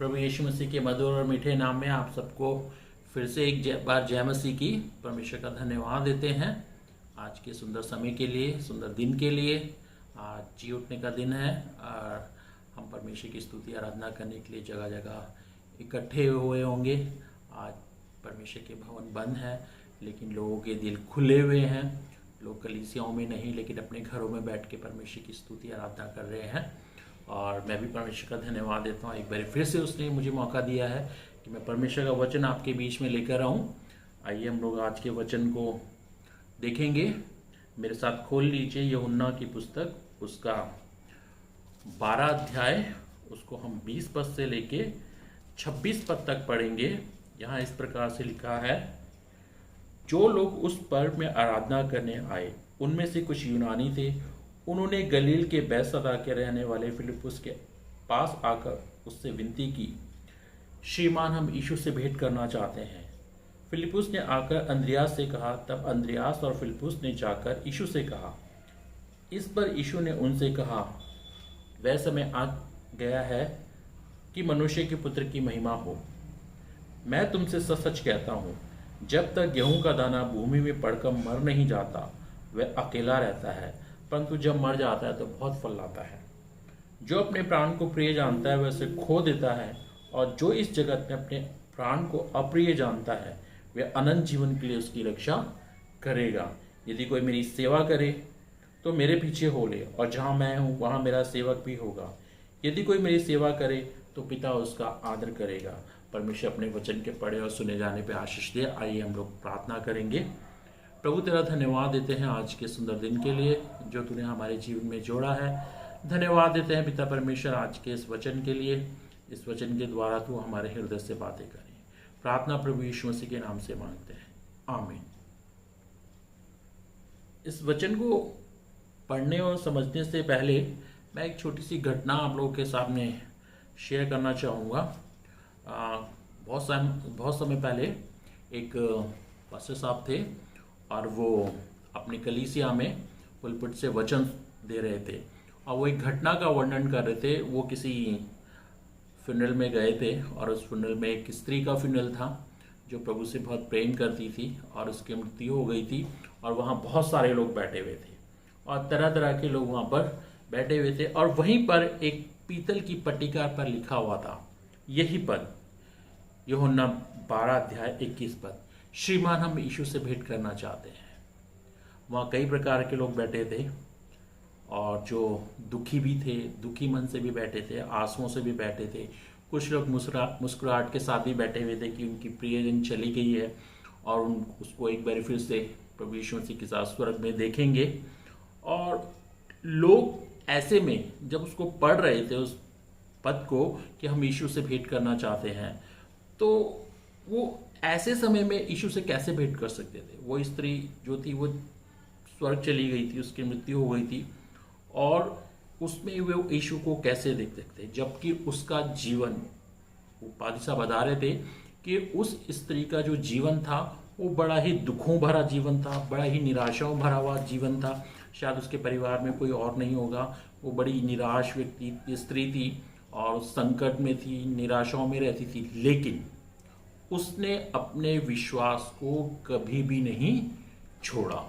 प्रभु यीशु मसीह के मधुर और मीठे नाम में आप सबको फिर से एक बार जय मसीह की परमेश्वर का धन्यवाद देते हैं आज के सुंदर समय के लिए, सुंदर दिन के लिए। आज जी उठने का दिन है और हम परमेश्वर की स्तुति आराधना करने के लिए जगह जगह इकट्ठे हुए होंगे। आज परमेश्वर के भवन बंद है लेकिन लोगों के दिल खुले हुए हैं। लोग कलीसियाओं में नहीं लेकिन अपने घरों में बैठ के परमेश्वर की स्तुति आराधना कर रहे हैं और मैं भी परमेश्वर का धन्यवाद देता हूँ। एक बार फिर से उसने मुझे मौका दिया है कि मैं परमेश्वर का वचन आपके बीच में लेकर आऊँ। आइए हम लोग आज के वचन को देखेंगे। मेरे साथ खोल लीजिए यूहन्ना की पुस्तक, उसका 12 अध्याय, उसको हम 20 पद से लेके 26 पद तक पढ़ेंगे। यहाँ इस प्रकार से लिखा है, जो लोग उस पर्व में आराधना करने आए उनमें से कुछ यूनानी थे। उन्होंने गलील के बैतसैदा के रहने वाले फिलिप्पुस के पास आकर उससे विनती की, श्रीमान हम यीशु से भेंट करना चाहते हैं। फिलिप्पुस ने आकर अंद्रियास से कहा। तब अंद्रियास और फिलिप्पुस ने जाकर यीशु से कहा। इस पर यीशु ने उनसे कहा, वह समय आ गया है कि मनुष्य के पुत्र की महिमा हो। मैं तुमसे सच सच कहता हूँ, जब तक गेहूं का दाना भूमि में पड़कर मर नहीं जाता वह अकेला रहता है, परंतु जब मर जाता है तो बहुत फल लाता है। जो अपने प्राण को प्रिय जानता है वह उसे खो देता है, और जो इस जगत में अपने प्राण को अप्रिय जानता है वह अनंत जीवन के लिए उसकी रक्षा करेगा। यदि कोई मेरी सेवा करे तो मेरे पीछे हो ले, और जहाँ मैं हूँ वहाँ मेरा सेवक भी होगा। यदि कोई मेरी सेवा करे तो पिता उसका आदर करेगा। परमेश्वर अपने वचन के पढ़े और सुने जाने पे आशीष दे। आइए हम लोग प्रार्थना करेंगे। प्रभु तेरा धन्यवाद देते हैं आज के सुंदर दिन के लिए जो तूने हमारे जीवन में जोड़ा है। धन्यवाद देते हैं पिता परमेश्वर आज के इस वचन के लिए। इस वचन के द्वारा तू हमारे हृदय से बातें करें। प्रार्थना प्रभु यीशु मसीह के नाम से मांगते हैं, आमीन। इस वचन को पढ़ने और समझने से पहले मैं एक छोटी सी घटना आप लोगों के सामने शेयर करना चाहूँगा। बहुत समय पहले एक पास्टर साहब थे और वो अपनी कलीसिया में पुलपिट से वचन दे रहे थे और वो एक घटना का वर्णन कर रहे थे। वो किसी फ्यूनरल में गए थे और उस फ्यूनरल में एक स्त्री का फ्यूनरल था जो प्रभु से बहुत प्रेम करती थी और उसकी मृत्यु हो गई थी। और वहाँ बहुत सारे लोग बैठे हुए थे और तरह तरह के लोग वहाँ पर बैठे हुए थे और वहीं पर एक पीतल की पट्टिका पर लिखा हुआ था यही पद, यूहन्ना 12 अध्याय 21 पद, श्रीमान हम यीशु से भेंट करना चाहते हैं। वहाँ कई प्रकार के लोग बैठे थे और जो दुखी भी थे, दुखी मन से भी बैठे थे, आंसुओं से भी बैठे थे। कुछ लोग मुस्कुराहट के साथ भी बैठे हुए थे कि उनकी प्रियजन चली गई है और उसको एक बार फिर से प्रभु यीशु मसीह के साथ स्वर्ग में देखेंगे। और लोग ऐसे में जब उसको पढ़ रहे थे उस पद को कि हम यीशु से भेंट करना चाहते हैं, तो वो ऐसे समय में यीशु से कैसे भेंट कर सकते थे। वो स्त्री जो थी वो स्वर्ग चली गई थी, उसकी मृत्यु हो गई थी और उसमें वो यीशु को कैसे देख सकते, जबकि उसका जीवन, वो पादी साहब बता रहे थे कि उस स्त्री का जो जीवन था वो बड़ा ही दुखों भरा जीवन था, बड़ा ही निराशाओं भरा हुआ जीवन था। शायद उसके परिवार में कोई और नहीं होगा। वो बड़ी निराश व्यक्ति स्त्री थी और संकट में थी, निराशाओं में रहती थी, लेकिन उसने अपने विश्वास को कभी भी नहीं छोड़ा।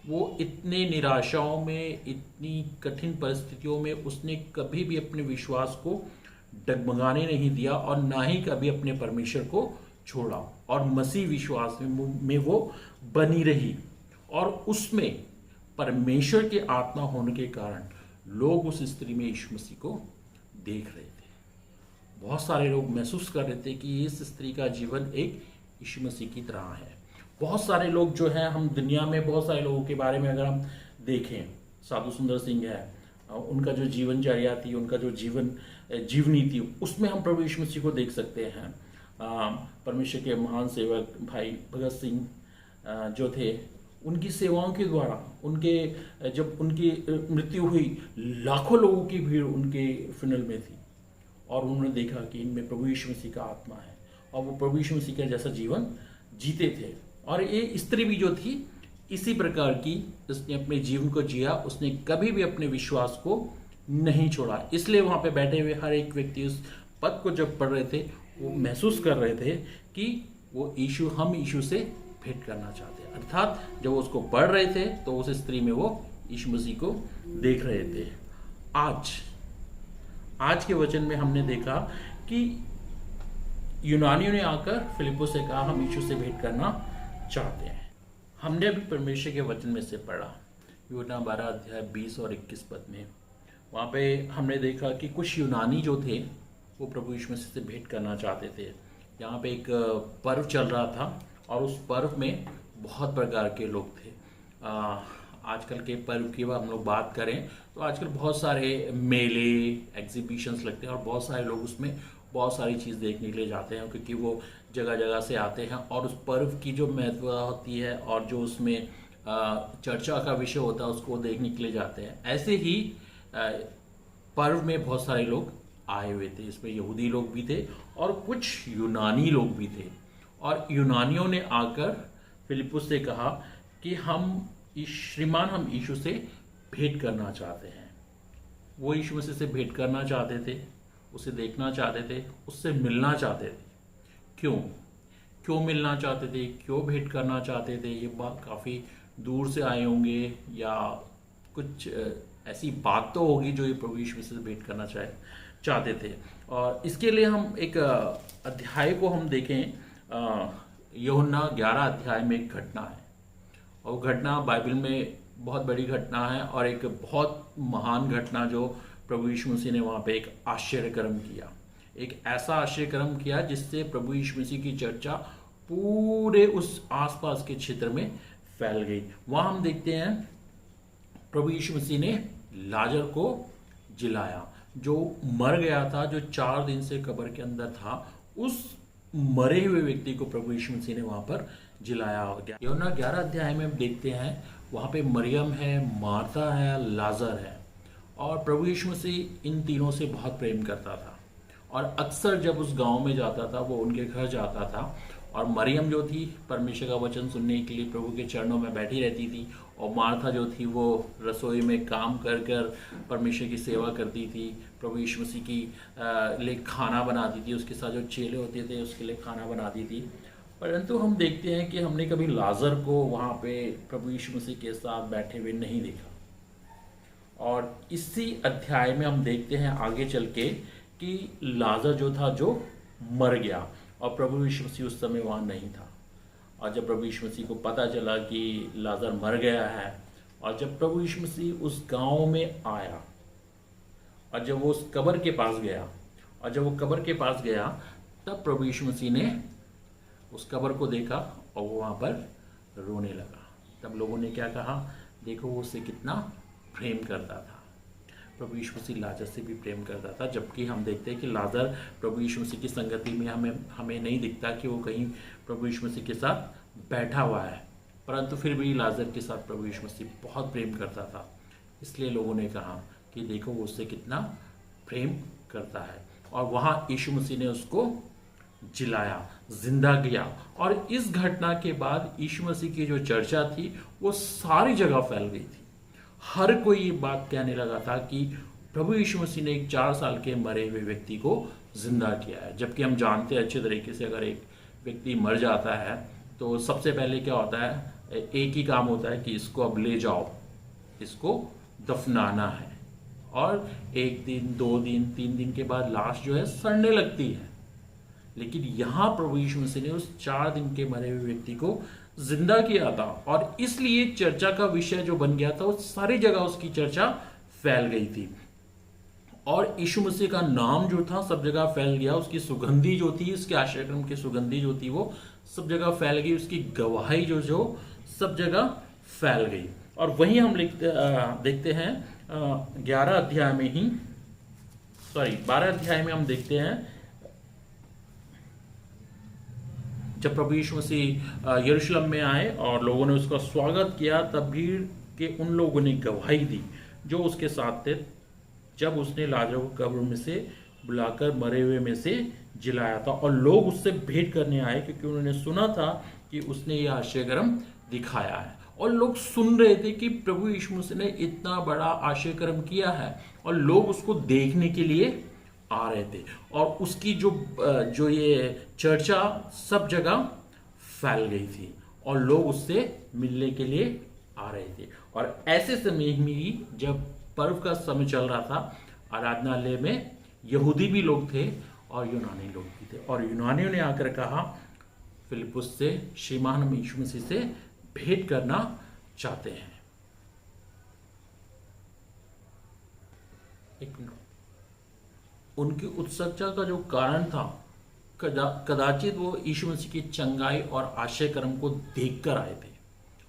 वो इतने निराशाओं में, इतनी कठिन परिस्थितियों में उसने कभी भी अपने विश्वास को डगमगाने नहीं दिया और ना ही कभी अपने परमेश्वर को छोड़ा और मसीह विश्वास में वो बनी रही। और उसमें परमेश्वर के आत्मा होने के कारण लोग उस स्त्री में यीशु मसीह को देख रहे थे। बहुत सारे लोग महसूस कर रहे थे कि इस स्त्री का जीवन एक यीशु मसीह की तरह है। बहुत सारे लोग जो हैं, हम दुनिया में बहुत सारे लोगों के बारे में अगर हम देखें, साधु सुंदर सिंह है, उनका जो जीवनचर्या थी, उनका जो जीवनी थी, उसमें हम प्रभु यीशु मसीह को देख सकते हैं। परमेश्वर के महान सेवक भाई भगत सिंह जो थे, उनकी सेवाओं के द्वारा जब उनकी मृत्यु हुई, लाखों लोगों की भीड़ उनके फ्यूनरल में थी और उन्होंने देखा कि इनमें प्रभु यीशु मसीह का आत्मा है और वो प्रभु यीशु मसीह का जैसा जीवन जीते थे। और ये स्त्री भी जो थी इसी प्रकार की, उसने अपने जीवन को जिया, उसने कभी भी अपने विश्वास को नहीं छोड़ा। इसलिए वहाँ पे बैठे हुए हर एक व्यक्ति उस पद को जब पढ़ रहे थे वो महसूस कर रहे थे कि वो हम यीशु से भेंट करना चाहते हैं। अर्थात जब वो उसको पढ़ रहे थे तो उस स्त्री में वो यीशु मसीह को देख रहे थे। आज के वचन में हमने देखा कि यूनानियों ने आकर फिलिप्पुस से कहा हम यीशु से भेंट करना चाहते हैं। हमने अभी परमेश्वर के वचन में से पढ़ा यूहन्ना 12 अध्याय 20 और 21 पद में। वहाँ पे हमने देखा कि कुछ यूनानी जो थे वो प्रभु यीशु मसीह से भेंट करना चाहते थे। यहाँ पे एक पर्व चल रहा था और उस पर्व में बहुत प्रकार के लोग थे। आजकल के पर्व की हम लोग बात करें तो आजकल बहुत सारे मेले एग्जीबिशंस लगते हैं और बहुत सारे लोग उसमें बहुत सारी चीज़ देखने के लिए जाते हैं, क्योंकि वो जगह जगह से आते हैं और उस पर्व की जो महत्वता होती है और जो उसमें चर्चा का विषय होता है उसको देखने के लिए जाते हैं। ऐसे ही पर्व में बहुत सारे लोग आए हुए थे। इसमें यहूदी लोग भी थे और कुछ यूनानी लोग भी थे। और यूनानियों ने आकर फिलिप्पुस से कहा कि श्रीमान हम यीशु से भेंट करना चाहते हैं। वो यीशु मसीह से भेंट करना चाहते थे, उसे देखना चाहते थे, उससे मिलना चाहते थे। क्यों मिलना चाहते थे, क्यों भेंट करना चाहते थे? ये बात काफ़ी दूर से आए होंगे या कुछ ऐसी बात तो होगी जो ये प्रभु यीशु मसीह से भेंट करना चाहते थे। और इसके लिए हम एक अध्याय को हम देखें। यूहन्ना 11 अध्याय में एक घटना है और घटना बाइबल में बहुत बड़ी घटना है और एक बहुत महान घटना जो प्रभु यीशु मसीह ने वहाँ पे एक आश्चर्यकर्म किया। एक ऐसा आश्चर्यकर्म किया जिससे प्रभु यीशु मसीह की चर्चा पूरे उस आसपास के क्षेत्र में फैल गई। वहाँ हम देखते हैं प्रभु यीशु मसीह ने लाजर को जिलाया, जो मर गया था, जो 4 दिन से कब्र के अंदर था। उस मरे हुए व्यक्ति को प्रभु यीशु मसीह ने वहाँ पर जिलाया हो गया। यूहन्ना 11 अध्याय में हम देखते हैं वहाँ पे मरियम है, मार्था है, लाजर है। और प्रभु यीशु मसीह इन तीनों से बहुत प्रेम करता था और अक्सर जब उस गांव में जाता था वो उनके घर जाता था। और मरियम जो थी परमेश्वर का वचन सुनने के लिए प्रभु के चरणों में बैठी रहती थी और मार्था जो थी वो रसोई में काम कर कर परमेश्वर की सेवा करती थी, प्रभु यीशु मसीह की लिए खाना बनाती थी, उसके साथ जो चेले होते थे उसके लिए खाना बनाती थी। परंतु हम देखते हैं कि हमने कभी लाजर को वहाँ पे प्रभु यीशु मसीह के साथ बैठे हुए नहीं देखा। और इसी अध्याय में हम देखते हैं आगे चल के कि लाजर जो था जो मर गया और प्रभु यीशु मसीह उस समय वहाँ नहीं था। और जब प्रभु यीशु मसीह को पता चला कि लाजर मर गया है और जब प्रभु यीशु मसीह उस गांव में आया और जब वो उस कब्र के पास गया और जब वो कब्र के पास गया तब प्रभु यीशु मसीह ने उस कब्र को देखा और वो वहाँ पर रोने लगा। तब लोगों ने क्या कहा, देखो वो उससे कितना प्रेम करता था। प्रभु यीशु मसीह लाजर से भी प्रेम करता था, जबकि हम देखते हैं कि लाजर प्रभु यीशु मसीह की संगति में हमें नहीं दिखता कि वो कहीं प्रभु यीशु मसीह के साथ बैठा हुआ है। परंतु फिर भी लाजर के साथ प्रभु यीशु मसीह बहुत प्रेम करता था। इसलिए लोगों ने कहा कि देखो वो उससे कितना प्रेम करता है। और वहाँ यीशु मसीह ने उसको जिलाया, जिंदा किया। और इस घटना के बाद यीशु मसीह की जो चर्चा थी वो सारी जगह फैल गई थी। हर कोई ये बात कहने लगा था कि प्रभु यीशु मसीह ने एक 4 साल के मरे हुए व्यक्ति को जिंदा किया है। जबकि हम जानते हैं अच्छे तरीके से अगर एक व्यक्ति मर जाता है तो सबसे पहले क्या होता है, एक ही काम होता है कि इसको अब ले जाओ, इसको दफनाना है। और 1 दिन 2 दिन 3 दिन के बाद लाश जो है सड़ने लगती है। लेकिन यहाँ प्रभु यीशु मसीह ने उस 4 दिन के मरे हुए व्यक्ति को जिंदा किया था और इसलिए चर्चा का विषय जो बन गया था वो सारी जगह उसकी चर्चा फैल गई थी। और यीशु मसीह का नाम जो था सब जगह फैल गया। उसकी सुगंधी जो थी, उसके आश्रयक्रम की सुगंधी जो थी वो सब जगह फैल गई। उसकी गवाही जो सब जगह फैल गई। और वहीं हम देखते हैं 12 अध्याय में हम देखते हैं जब प्रभु यीशु मसीह यरूशलेम में आए और लोगों ने उसका स्वागत किया, तब भीड़ के उन लोगों ने गवाही दी जो उसके साथ थे, जब उसने लाजर को कब्र में से बुलाकर मरे हुए में से जिलाया था। और लोग उससे भेंट करने आए क्योंकि उन्होंने सुना था कि उसने यह आश्चर्यकर्म दिखाया है। और लोग सुन रहे थे कि प्रभु यीशु मसीह ने इतना बड़ा आश्चर्यकर्म किया है और लोग उसको देखने के लिए आ रहे थे और उसकी जो ये चर्चा सब जगह फैल गई थी और लोग उससे मिलने के लिए आ रहे थे। और ऐसे समय में ही जब पर्व का समय चल रहा था, आराधनालय में यहूदी भी लोग थे और यूनानी लोग भी थे, और यूनानियों ने आकर कहा फिलिप्पुस से, श्रीमान हम यीशु मसीह से भेंट करना चाहते हैं। एक मिनट। उनकी उत्सुकता का जो कारण था, कदाचित वो यीशु मसीह की चंगाई और आश्चर्य कर्म को देखकर आए थे,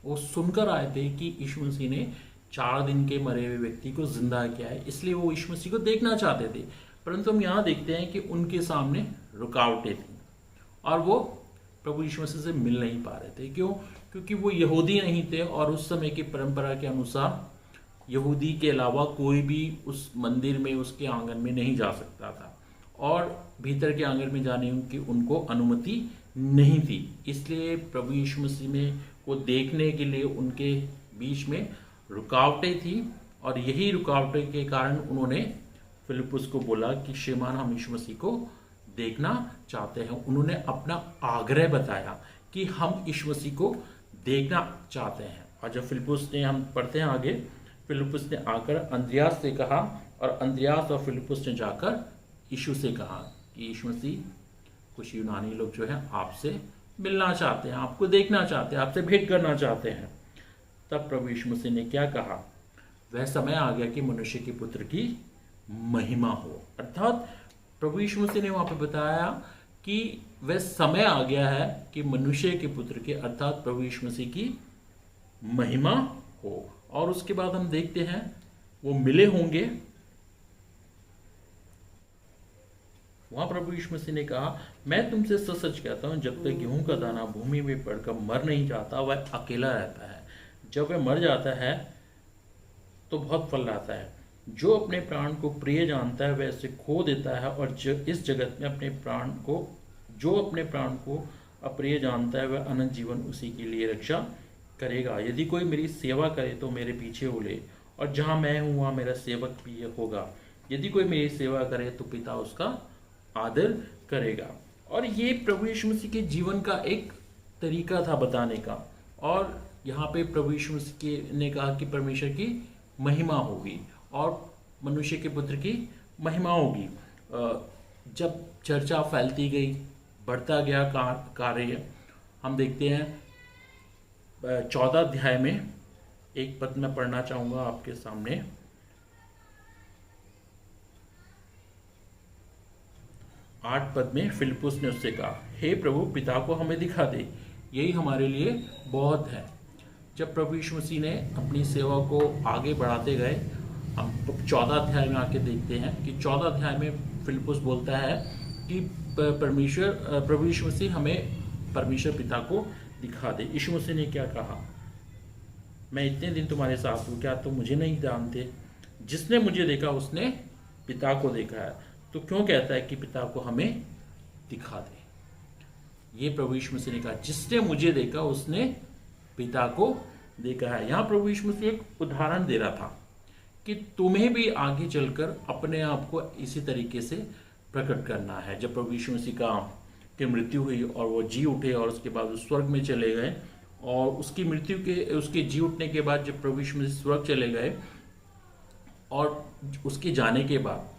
वो सुनकर आए थे कि यीशु मसीह ने 4 दिन के मरे हुए व्यक्ति को जिंदा किया है, इसलिए वो यीशु मसीह को देखना चाहते थे। परंतु हम यहाँ देखते हैं कि उनके सामने रुकावटें थी और वो प्रभु यीशु मसीह से मिल नहीं पा रहे थे। क्यों? क्योंकि वो यहूदी नहीं थे और उस समय की परंपरा के अनुसार यहूदी के अलावा कोई भी उस मंदिर में, उसके आंगन में नहीं जा सकता था और भीतर के आंगन में जाने की उनको अनुमति नहीं थी। इसलिए प्रभु यीशु मसीह में को देखने के लिए उनके बीच में रुकावटें थी और यही रुकावटें के कारण उन्होंने फिलिप्पुस को बोला कि श्रीमान हम यीशु मसीह को देखना चाहते हैं। उन्होंने अपना आग्रह बताया कि हम यीशु मसीह को देखना चाहते हैं। और जब फिलिप्पुस ने, हम पढ़ते हैं आगे, फिलिप्पुस ने आकर अंद्रियास से कहा और अंद्रियास और फिलिप्पुस ने जाकर यीशु से कहा कि यीशु मसीह, कुछ यूनानी लोग जो है आपसे मिलना चाहते हैं, आपको देखना चाहते हैं, आपसे भेंट करना चाहते हैं। तब प्रभु यीशु मसीह ने क्या कहा? वह समय आ गया कि मनुष्य के पुत्र की महिमा हो। अर्थात प्रभु यीशु मसीह ने वहां पर बताया कि वह समय आ गया है कि मनुष्य के पुत्र के, अर्थात प्रभु यीशु मसीह की महिमा हो। और उसके बाद हम देखते हैं वो मिले होंगे। वहां प्रभु यीशु मसीह ने कहा, मैं तुमसे सच सच कहता हूं, जब तक गेहूं का दाना भूमि में पड़कर मर नहीं जाता वह अकेला रहता है, जब वह मर जाता है तो बहुत फल लाता है। जो अपने प्राण को प्रिय जानता है वह इसे खो देता है, और इस जगत में जो अपने प्राण को अप्रिय जानता है वह अनंत जीवन उसी के लिए रक्षा करेगा। यदि कोई मेरी सेवा करे तो मेरे पीछे हो ले, और जहां मैं हूं वहां मेरा सेवक भी होगा। यदि कोई मेरी सेवा करे तो पिता उसका आदर करेगा। और ये प्रभु यीशु मसीह के जीवन का एक तरीका था बताने का। और यहाँ पे प्रभु यीशु मसीह ने कहा कि परमेश्वर की महिमा होगी और मनुष्य के पुत्र की महिमा होगी। जब चर्चा फैलती गई, बढ़ता गया कार्य, हम देखते हैं 14 अध्याय में एक पद मैं पढ़ना चाहूंगा आपके सामने। 8 पद में फिलिप्पुस ने उससे कहा, हे प्रभु, पिता को हमें दिखा दे, यही हमारे लिए बहुत है। जब प्रभु यीशु मसीह ने अपनी सेवा को आगे बढ़ाते गए, हम 14 अध्याय में आके देखते हैं कि 14 अध्याय में फिलिप्पुस बोलता है कि प्रभु यीशु मसीह हमें परमेश्वर पिता को दिखा दे। यीशु मसीह ने क्या कहा? मैं इतने दिन तुम्हारे साथ हूँ, क्या तुम मुझे नहीं जानते? जिसने मुझे देखा उसने पिता को देखा है। तो क्यों कहता है कि पिता को हमें दिखा दे? ये प्रभु यीशु मसीह ने कहा, जिसने मुझे देखा उसने पिता को देखा है। यहाँ प्रभु यीशु मसीह एक उदाहरण दे रहा था कि तुम्हें भी आगे चलकर अपने आप को इसी तरीके से प्रकट करना है। जब प्रभु यीशु मसीह की मृत्यु हुई और वो जी उठे और उसके बाद वो स्वर्ग में चले गए, और उसके जी उठने के बाद जब प्रभु यीशु मसीह स्वर्ग चले गए और उसके जाने के बाद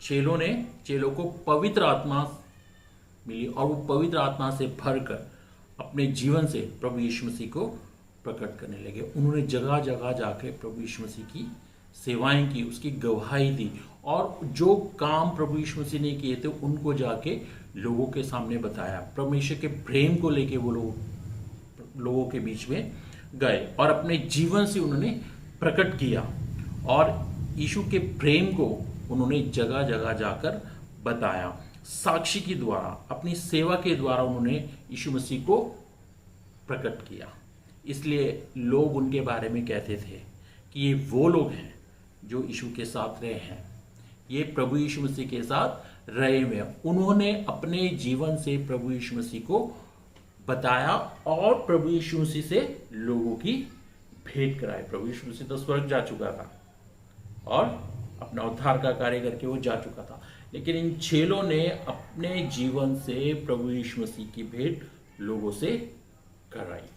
चेलों को पवित्र आत्मा मिली और वो पवित्र आत्मा से भरकर अपने जीवन से प्रभु यीशु मसीह को प्रकट करने लगे। उन्होंने जगह जगह जाकर प्रभु यीशु मसीह की सेवाएं की, उसकी गवाही दी, और जो काम प्रभु यीशु मसीह ने किए थे उनको जाके लोगों के सामने बताया। परमेश्वर के प्रेम को लेके वो लोगों के बीच में गए और अपने जीवन से उन्होंने प्रकट किया, और यीशु के प्रेम को उन्होंने जगह जगह जाकर बताया। साक्षी के द्वारा, अपनी सेवा के द्वारा उन्होंने यीशु मसीह को प्रकट किया। इसलिए लोग उनके बारे में कहते थे कि ये वो लोग हैं जो यीशु के साथ रहे हैं, ये प्रभु यीशु मसीह के साथ रहे हुए हैं। उन्होंने अपने जीवन से प्रभु यीशु मसीह को बताया और प्रभु यीशु मसीह से लोगों की भेंट कराई। प्रभु यीशु मसीह तो स्वर्ग जा चुका था और अपना उद्धार का कार्य करके वो जा चुका था, लेकिन इन चेलों ने अपने जीवन से प्रभु यीशु मसीह की भेंट लोगों से कराई।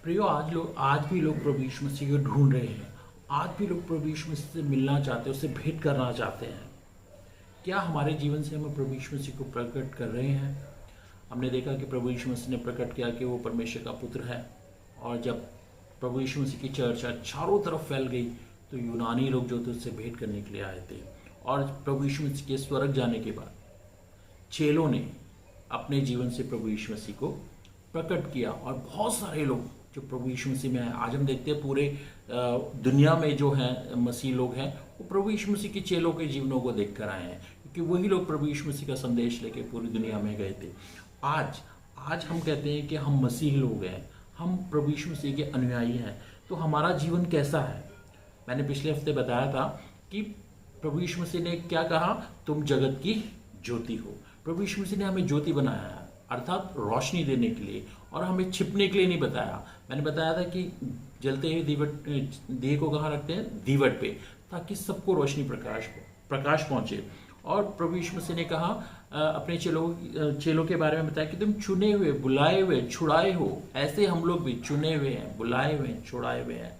प्रियो, आज भी लोग प्रभु यीशु मसीह को ढूंढ रहे हैं। आज भी लोग प्रभु यीशु मसीह से मिलना चाहते हैं, उससे भेंट करना चाहते हैं। क्या हमारे जीवन से हम प्रभु यीशु मसीह को प्रकट कर रहे हैं? हमने देखा कि प्रभु यीशु मसीह ने प्रकट किया कि वो परमेश्वर का पुत्र है, और जब प्रभु यीशु मसीह की चर्चा चारों तरफ फैल गई तो यूनानी लोग जो थे उससे भेंट करने के लिए आए थे। और प्रभु यीशु मसीह के स्वर्ग जाने के बाद चेलों ने अपने जीवन से प्रभु यीशु मसीह को प्रकट किया, और बहुत सारे लोग जो प्रभु यीशु मसीह में हैं, आज हम देखते हैं पूरे दुनिया में जो हैं मसीह लोग हैं, वो प्रभु यीशु मसीह के चेलों के जीवनों को देख कर आए हैं, क्योंकि वही लोग प्रभु यीशु मसीह का संदेश लेके पूरी दुनिया में गए थे। आज हम कहते हैं कि हम मसीह लोग हैं, हम प्रभु यीशु मसीह के अनुयायी हैं, तो हमारा जीवन कैसा है? मैंने पिछले हफ्ते बताया था कि प्रभु यीशु मसीह ने क्या कहा, तुम जगत की ज्योति हो। प्रभु यीशु मसीह ने हमें ज्योति बनाया है, अर्थात रोशनी देने के लिए, और हमें छिपने के लिए नहीं बताया। मैंने बताया था कि जलते हुए दिए को कहाँ रखते हैं? दीवट पे, ताकि सबको रोशनी प्रकाश पहुंचे। और प्रभु यीशु मसीह ने कहा अपने चेलों के बारे में बताया कि तुम चुने हुए, बुलाए हुए, छुड़ाए हो। ऐसे हम लोग भी चुने हुए हैं, बुलाए हुए हैं, छुड़ाए हुए हैं।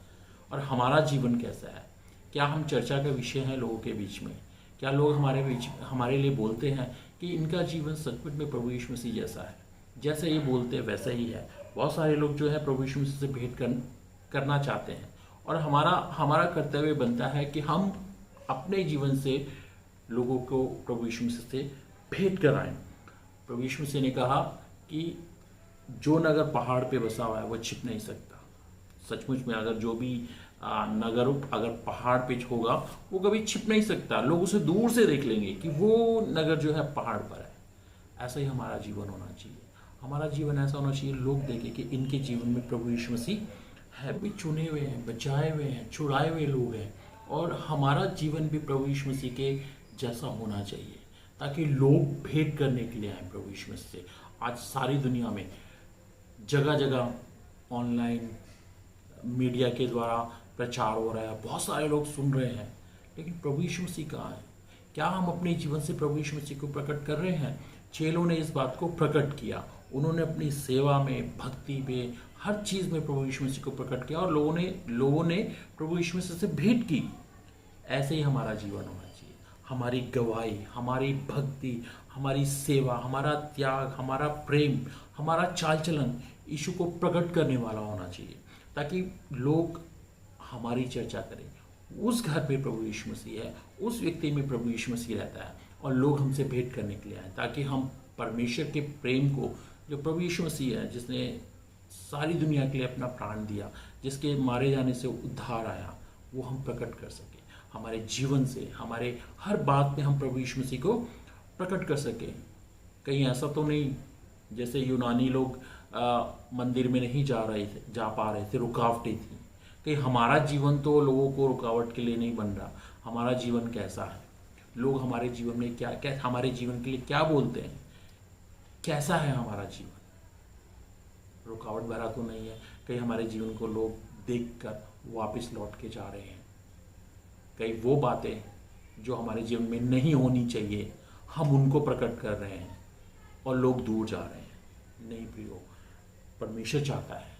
और हमारा जीवन कैसा है? क्या हम चर्चा का विषय हैं लोगों के बीच में? क्या लोग हमारे लिए बोलते हैं कि इनका जीवन सचमुच में प्रभु यीशु मसीह जैसा है, जैसे ये बोलते हैं वैसा ही है? बहुत सारे लोग जो है प्रभु यीशु मसीह से भेंट करना चाहते हैं, और हमारा कर्तव्य बनता है कि हम अपने जीवन से लोगों को प्रभु यीशु मसीह से भेंट कराएं। प्रभु यीशु मसीह ने कहा कि जो नगर पहाड़ पे बसा हुआ है वो छिप नहीं सकता। सचमुच में अगर जो भी नगर अगर पहाड़ पे होगा वो कभी छिप नहीं सकता। लोग उसे दूर से देख लेंगे कि वो नगर जो है पहाड़ पर है। ऐसा ही हमारा जीवन होना चाहिए। हमारा जीवन ऐसा होना चाहिए, लोग देखें कि इनके जीवन में प्रभु यीशु मसीह है, भी चुने हुए हैं, बचाए हुए हैं, छुड़ाए हुए लोग हैं। और हमारा जीवन भी प्रभु यीशु मसीह के जैसा होना चाहिए, ताकि लोग भेंट करने के लिए आए प्रभु यीशु मसीह से। आज सारी दुनिया में जगह जगह ऑनलाइन मीडिया के द्वारा प्रचार हो रहा है, बहुत सारे लोग सुन रहे हैं, लेकिन प्रभु यीशु मसीह कहाँ है? क्या हम अपने जीवन से प्रभु यीशु मसीह को प्रकट कर रहे हैं? चेलों ने इस बात को प्रकट किया। उन्होंने अपनी सेवा में, भक्ति में, हर चीज़ में प्रभु यीशु मसीह को प्रकट किया, और लोगों ने प्रभु यीशु मसीह से भेंट की। ऐसे ही हमारा जीवन होना चाहिए। हमारी गवाही, हमारी भक्ति, हमारी सेवा, हमारा त्याग, हमारा प्रेम, हमारा चाल चलन यीशु को प्रकट करने वाला होना चाहिए, ताकि लोग हमारी चर्चा करें। उस घर पे प्रभु यीशु मसीह है, उस व्यक्ति में प्रभु यीशु मसीह रहता है, और लोग हमसे भेंट करने के लिए आए, ताकि हम परमेश्वर के प्रेम को, जो प्रभु यीशु मसीह है, जिसने सारी दुनिया के लिए अपना प्राण दिया, जिसके मारे जाने से उद्धार आया, वो हम प्रकट कर सके। हमारे जीवन से, हमारे हर बात में हम प्रभु यीशु मसीह को प्रकट कर सके। कहीं ऐसा तो नहीं जैसे यूनानी लोग मंदिर में नहीं जा पा रहे थे, रुकावटें थी। कहीं हमारा जीवन तो लोगों को रुकावट के लिए नहीं बन रहा। हमारा जीवन कैसा है? लोग हमारे जीवन में क्या हमारे जीवन के लिए क्या बोलते हैं? कैसा है हमारा जीवन? रुकावट भरा तो नहीं है? कहीं हमारे जीवन को लोग देखकर वापस लौट के जा रहे हैं? कई वो बातें जो हमारे जीवन में नहीं होनी चाहिए, हम उनको प्रकट कर रहे हैं, और लोग दूर जा रहे हैं? नहीं प्रियो, परमेश्वर चाहता है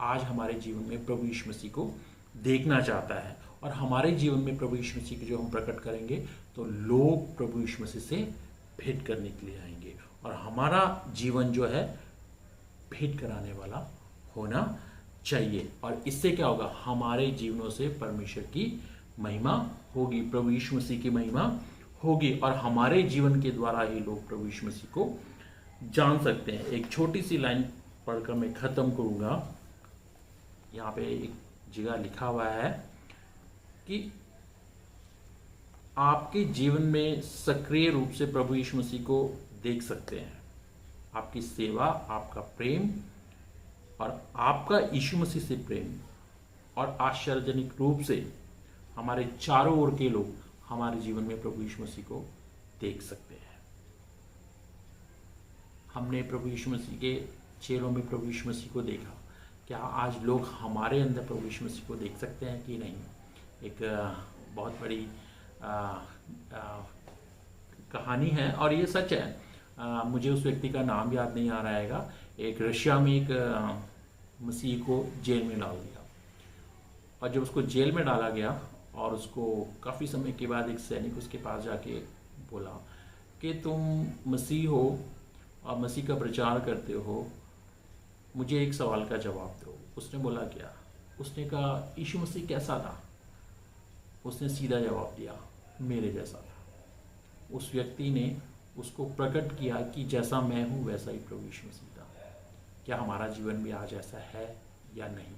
आज हमारे जीवन में प्रभु यीशु मसीह को देखना चाहता है, और हमारे जीवन में प्रभु यीशु मसीह को जो हम प्रकट करेंगे तो लोग प्रभु यीशु मसीह से भेंट करने के लिए आएंगे, और हमारा जीवन जो है भेंट कराने वाला होना चाहिए। और इससे क्या होगा? हमारे जीवनों से परमेश्वर की महिमा होगी, प्रभु यीशु मसीह की महिमा होगी, और हमारे जीवन के द्वारा ही लोग प्रभु यीशु मसीह को जान सकते हैं। एक छोटी सी लाइन पढ़कर मैं खत्म करूंगा। यहाँ पे एक जगह लिखा हुआ है कि आपके जीवन में सक्रिय रूप से प्रभु यीशु मसीह को देख सकते हैं। आपकी सेवा, आपका प्रेम, और आपका यीशु मसीह से प्रेम, और आश्चर्यजनक रूप से हमारे चारों ओर के लोग हमारे जीवन में प्रभु यीशु मसीह को देख सकते हैं। हमने प्रभु यीशु मसीह के चेलों में प्रभु यीशु मसीह को देखा। क्या आज लोग हमारे अंदर प्रभु यीशु मसीह को देख सकते हैं कि नहीं? एक बहुत बड़ी कहानी है और ये सच है। मुझे उस व्यक्ति का नाम याद नहीं आ रहा हैगा। एक रशिया में एक मसीह को जेल में डाल दिया, और जब उसको जेल में डाला गया और उसको काफ़ी समय के बाद एक सैनिक उसके पास जाके बोला कि तुम मसीह हो और मसीह का प्रचार करते हो, मुझे एक सवाल का जवाब दो। उसने बोला क्या? उसने कहा यीशु मसीह कैसा था? उसने सीधा जवाब दिया, मेरे जैसा था। उस व्यक्ति ने उसको प्रकट किया कि जैसा मैं हूँ वैसा ही प्रभु यीशु मसीह था। क्या हमारा जीवन भी आज ऐसा है या नहीं?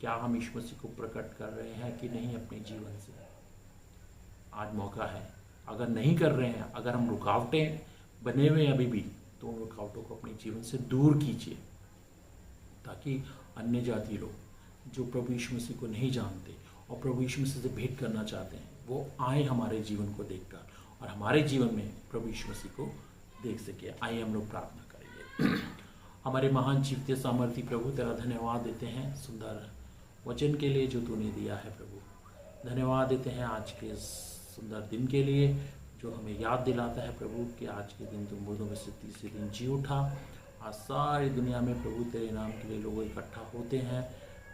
क्या हम यीशु मसीह को प्रकट कर रहे हैं कि नहीं अपने जीवन से? आज मौका है। अगर नहीं कर रहे हैं, अगर हम रुकावटें बने हुए हैं अभी भी, तो उन रुकावटों को अपने जीवन से दूर कीजिए, ताकि अन्य जाति लोग जो प्रभु यीशु मसीह को नहीं जानते और प्रभु यीशु मसीह से भेंट करना चाहते हैं, वो आए हमारे जीवन को देखकर और हमारे जीवन में प्रभु यीशु मसीह को देख सके। आइए हम लोग प्रार्थना करेंगे। हमारे महान जीवते सामर्थी प्रभु, तेरा धन्यवाद देते हैं सुंदर वचन के लिए जो तूने दिया है प्रभु। धन्यवाद देते हैं आज के सुंदर दिन के लिए जो हमें याद दिलाता है प्रभु कि आज के दिन तुम मुर्दों में से तीसरे दिन जी उठा। आज सारी दुनिया में प्रभु तेरे नाम के लिए लोग इकट्ठा होते हैं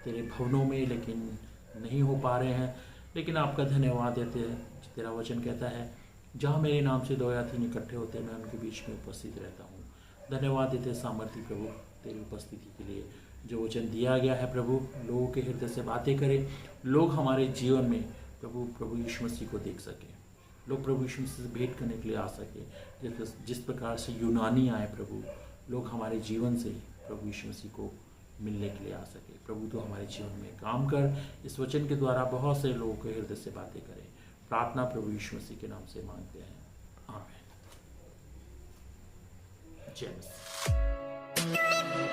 तेरे भवनों में, लेकिन नहीं हो पा रहे हैं। लेकिन आपका धन्यवाद देते हैं, तेरा वचन कहता है जहाँ मेरे नाम से 2 या 3 इकट्ठे होते हैं मैं उनके बीच में उपस्थित रहता हूँ। धन्यवाद देते सामर्थी प्रभु तेरी उपस्थिति के लिए। जो वचन दिया गया है प्रभु, लोगों के हृदय से बातें करें, लोग हमारे जीवन में प्रभु यीशु मसीह को देख सकें, लोग प्रभु यीशु मसीह से भेंट करने के लिए आ सके। जिस प्रकार से यूनानी आए प्रभु, लोग हमारे जीवन से प्रभु यीशु मसीह को मिलने के लिए आ सके। प्रभु तो हमारे जीवन में काम कर, इस वचन के द्वारा बहुत से लोगों के हृदय से बातें करें। प्रार्थना प्रभु यीशु मसीह के नाम से मांगते हैं, आमीन। जय मसीह।